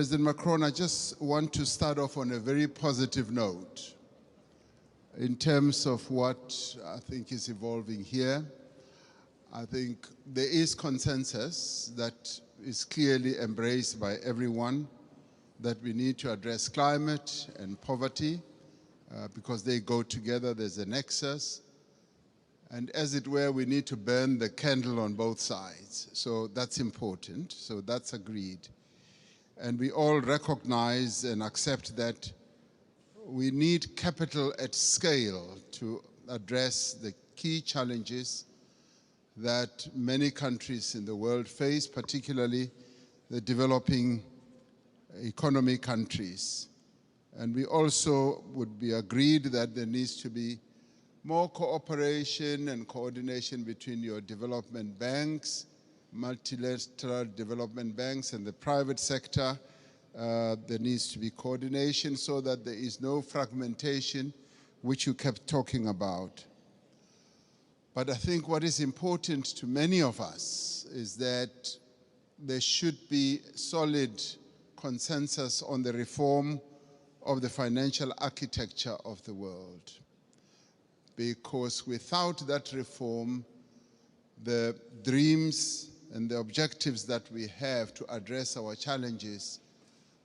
President Macron, I just want to start off on a very positive note in terms of what I think is evolving here. I think there is consensus that is clearly embraced by everyone that we need to address climate and poverty because they go together. There's a nexus. And as it were, we need to burn the candle on both sides. So that's important. So that's agreed. And we all recognize and accept that we need capital at scale to address the key challenges that many countries in the world face, particularly the developing economy countries. And we also would be agreed that there needs to be more cooperation and coordination between your development banks, multilateral development banks, and the private sector. There needs to be coordination so that there is no fragmentation, which you kept talking about. But I think what is important to many of us is that there should be solid consensus on the reform of the financial architecture of the world. Because without that reform, the dreams and the objectives that we have to address our challenges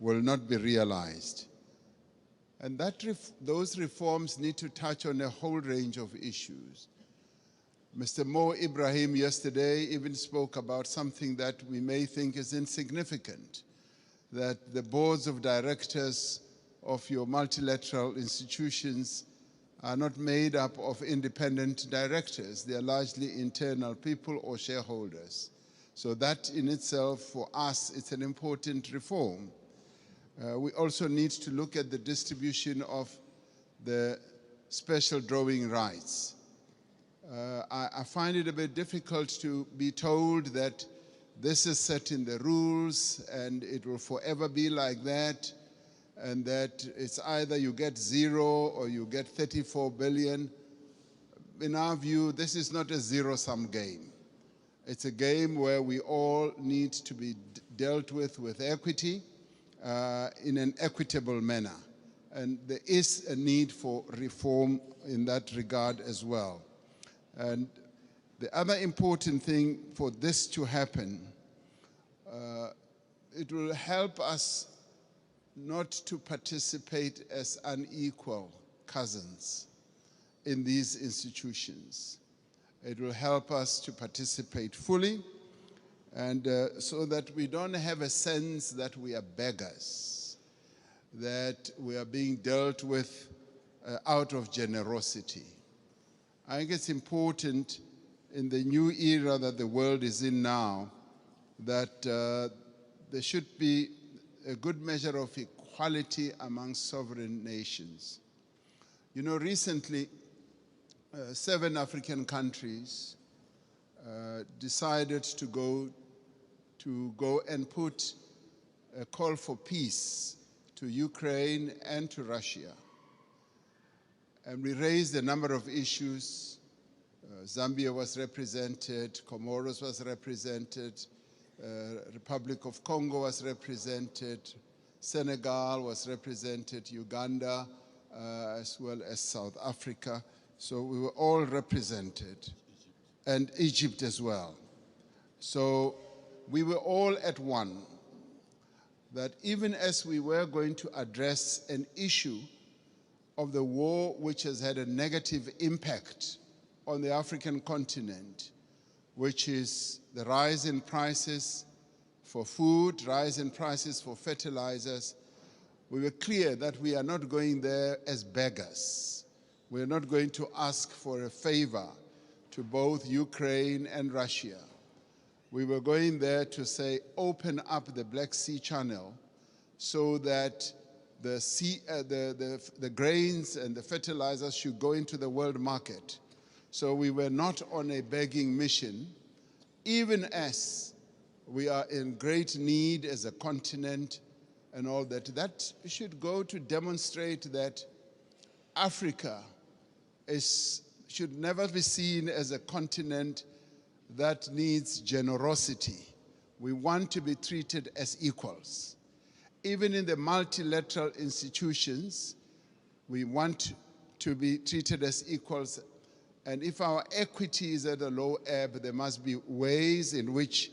will not be realized. And those reforms need to touch on a whole range of issues. Mr. Mo Ibrahim yesterday even spoke about something that we may think is insignificant, that the boards of directors of your multilateral institutions are not made up of independent directors. They are largely internal people or shareholders. So that in itself, for us, it's an important reform. We also need to look at the distribution of the special drawing rights. I find it a bit difficult to be told that this is set in the rules and it will forever be like that, and that it's either you get 0 or you get 34 billion. In our view, this is not a zero-sum game. It's a game where we all need to be dealt with equity in an equitable manner. And there is a need for reform in that regard as well. And the other important thing for this to happen, it will help us not to participate as unequal cousins in these institutions. It will help us to participate fully, and so that we don't have a sense that we are beggars, that we are being dealt with out of generosity. I think it's important in the new era that the world is in now that there should be a good measure of equality among sovereign nations. You know, recently, 7 African countries decided to go and put a call for peace to Ukraine and to Russia. And we raised a number of issues. Zambia was represented, Comoros was represented, Republic of Congo was represented, Senegal was represented, Uganda, as well as South Africa. So we were all represented, and Egypt as well. So we were all at one, that even as we were going to address an issue of the war which has had a negative impact on the African continent, which is the rise in prices for food, rise in prices for fertilizers, we were clear that we are not going there as beggars. We are not going to ask for a favor to both Ukraine and Russia. We were going there to say, open up the Black Sea Channel so that the grains and the fertilizers should go into the world market. So we were not on a begging mission, even as we are in great need as a continent and all that. That should go to demonstrate that Africa should never be seen as a continent that needs generosity. We want to be treated as equals. even in the multilateral institutions, we want to be treated as equals. And if our equity is at a low ebb, there must be ways in which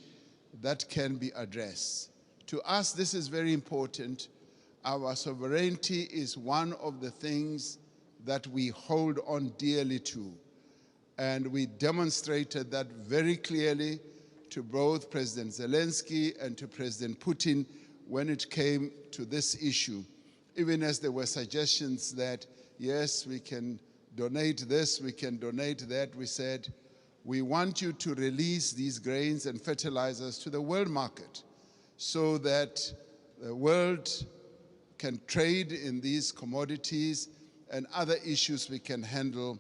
that can be addressed. To us, this is very important. Our sovereignty is one of the things that we hold on dearly to. And we demonstrated that very clearly to both President Zelensky and to President Putin when it came to this issue. Even as there were suggestions that, yes, we can donate this, we can donate that, we said, we want you to release these grains and fertilizers to the world market so that the world can trade in these commodities and other issues we can handle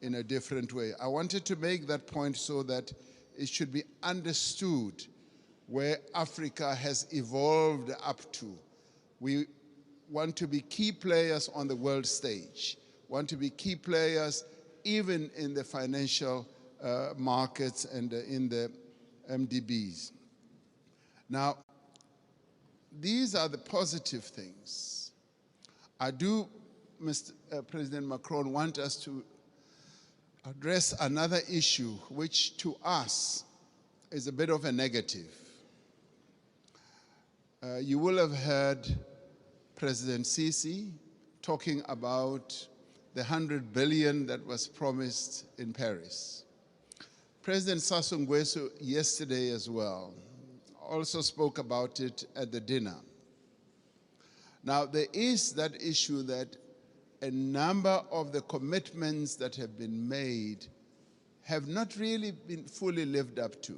in a different way. I wanted to make that point so that it should be understood where Africa has evolved up to. We want to be key players on the world stage, want to be key players even in the financial markets and in the MDBs. Now, these are the positive things. I do, Mr. President Macron, want us to address another issue which to us is a bit of a negative. You will have heard President Sisi talking about the 100 billion that was promised in Paris. President Sassou Nguesso yesterday as well also spoke about it at the dinner. Now, there is that issue that a number of the commitments that have been made have not really been fully lived up to.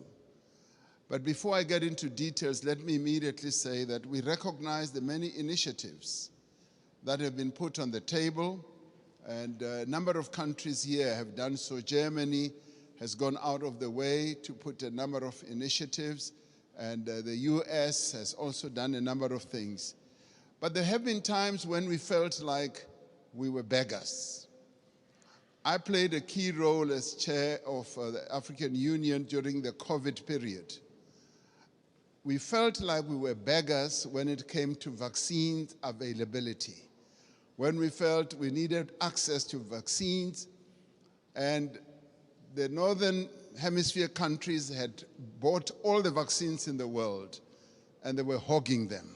But before I get into details, let me immediately say that we recognize the many initiatives that have been put on the table, and a number of countries here have done so. Germany has gone out of the way to put a number of initiatives, and the US has also done a number of things. But there have been times when we felt like we were beggars. I played a key role as chair of the African Union during the COVID period. We felt like we were beggars when it came to vaccine availability, when we felt we needed access to vaccines, and the Northern Hemisphere countries had bought all the vaccines in the world, and they were hogging them.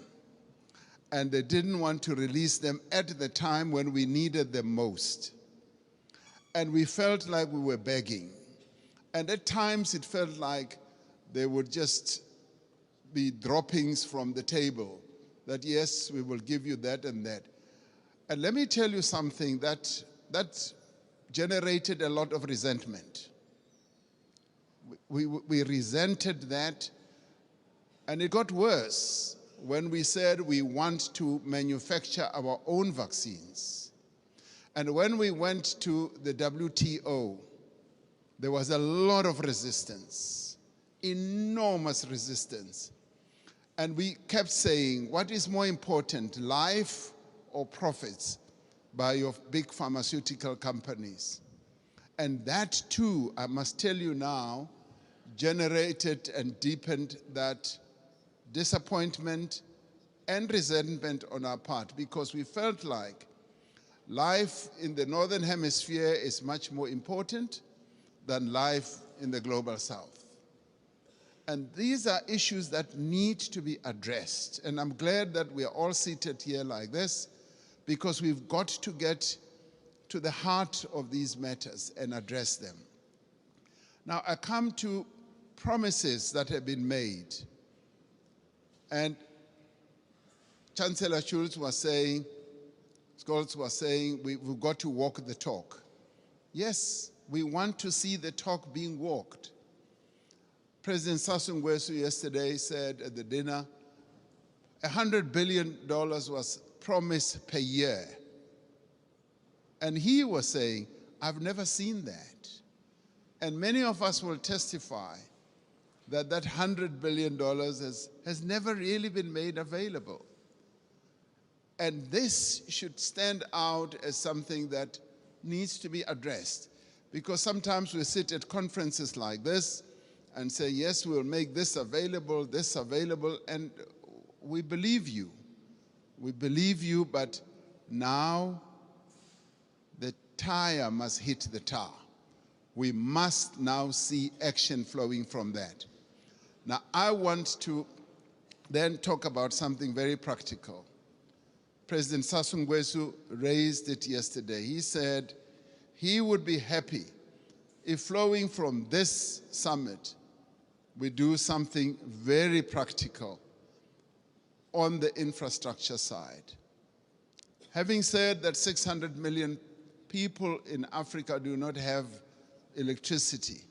And they didn't want to release them at the time when we needed them most. And we felt like we were begging. And at times it felt like they would just be droppings from the table, that yes, we will give you that and that. And let me tell you something that generated a lot of resentment. We resented that, and it got worse when we said we want to manufacture our own vaccines. And when we went to the WTO, there was a lot of resistance, enormous resistance. And we kept saying, what is more important, life or profits by your big pharmaceutical companies? And that too, I must tell you now, generated and deepened that disappointment and resentment on our part, because we felt like life in the Northern Hemisphere is much more important than life in the global South. And these are issues that need to be addressed. And I'm glad that we are all seated here like this, because we've got to get to the heart of these matters and address them. Now, I come to promises that have been made. And Chancellor Scholz was saying, we've got to walk the talk. Yes, we want to see the talk being walked. President Sassou Nguesso yesterday said at the dinner, $100 billion was promised per year. And he was saying, I've never seen that. And many of us will testify that that $100 billion has never really been made available. And this should stand out as something that needs to be addressed. Because sometimes we sit at conferences like this and say, yes, we'll make this available, and we believe you. We believe you, but now the tire must hit the tar. We must now see action flowing from that. Now, I want to then talk about something very practical. President Sassou Nguesso raised it yesterday. He said he would be happy if flowing from this summit, we do something very practical on the infrastructure side. Having said that 600 million people in Africa do not have electricity,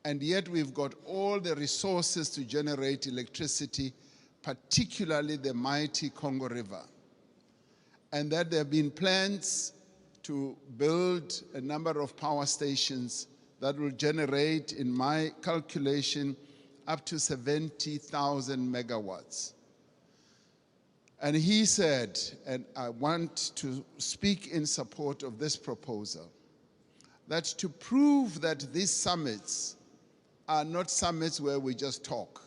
and yet we've got all the resources to generate electricity, particularly the mighty Congo River, and that there have been plans to build a number of power stations that will generate, in my calculation, up to 70,000 megawatts. And he said, and I want to speak in support of this proposal, that to prove that these summits are not summits where we just talk,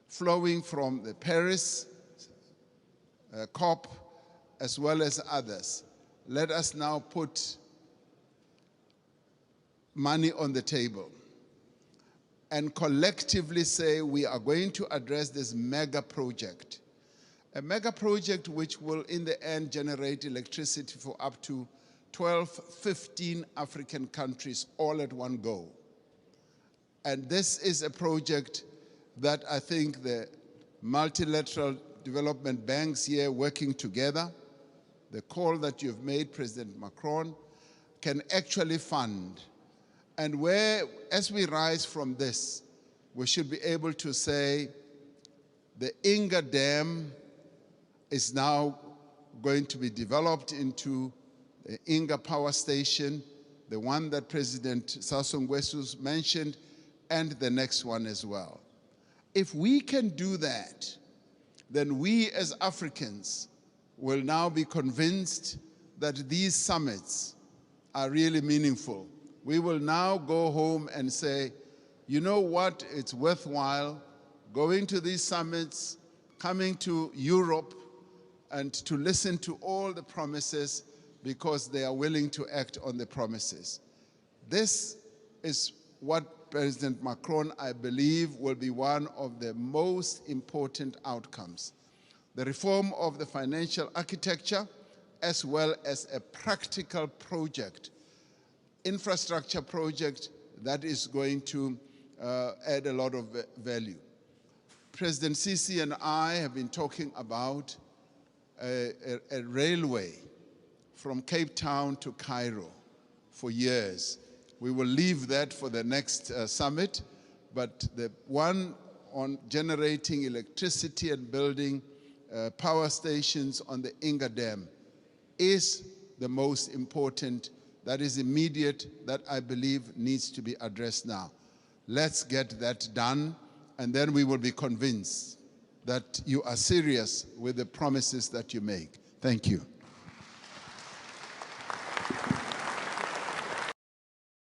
flowing from the Paris COP as well as others, let us now put money on the table and collectively say we are going to address this mega project. A mega project which will in the end generate electricity for up to 12, 15 African countries all at one go. And this is a project that I think the multilateral development banks here working together, the call that you've made, President Macron, can actually fund. And where, as we rise from this, we should be able to say the Inga Dam is now going to be developed into the Inga Power Station, the one that President Sassou Nguesso mentioned, and the next one as well. If we can do that, then we as Africans will now be convinced that these summits are really meaningful. We will now go home and say, you know what, it's worthwhile going to these summits, coming to Europe, and to listen to all the promises because they are willing to act on the promises. This is what President Macron, I believe, will be one of the most important outcomes. The reform of the financial architecture, as well as a practical project, infrastructure project that is going to add a lot of value. President Sisi and I have been talking about a railway from Cape Town to Cairo for years. We will leave that for the next summit, but the one on generating electricity and building power stations on the Inga Dam is the most important, that is immediate, that I believe needs to be addressed now. Let's get that done, and then we will be convinced that you are serious with the promises that you make. Thank you.